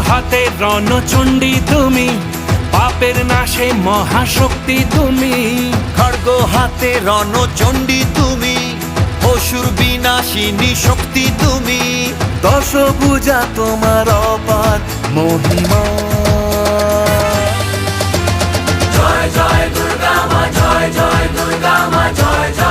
হাতে রণচণ্ডী তুমি, পাপের নাশে মহাশক্তি তুমি। খড়গ হাতে রণচণ্ডী তুমি, অসুর বিনাশিনী শক্তি তুমি। দশভুজা তোমার অপার মহিমা। জয় জয় দুর্গা মা, জয় জয় দুর্গা মা, জয় জয়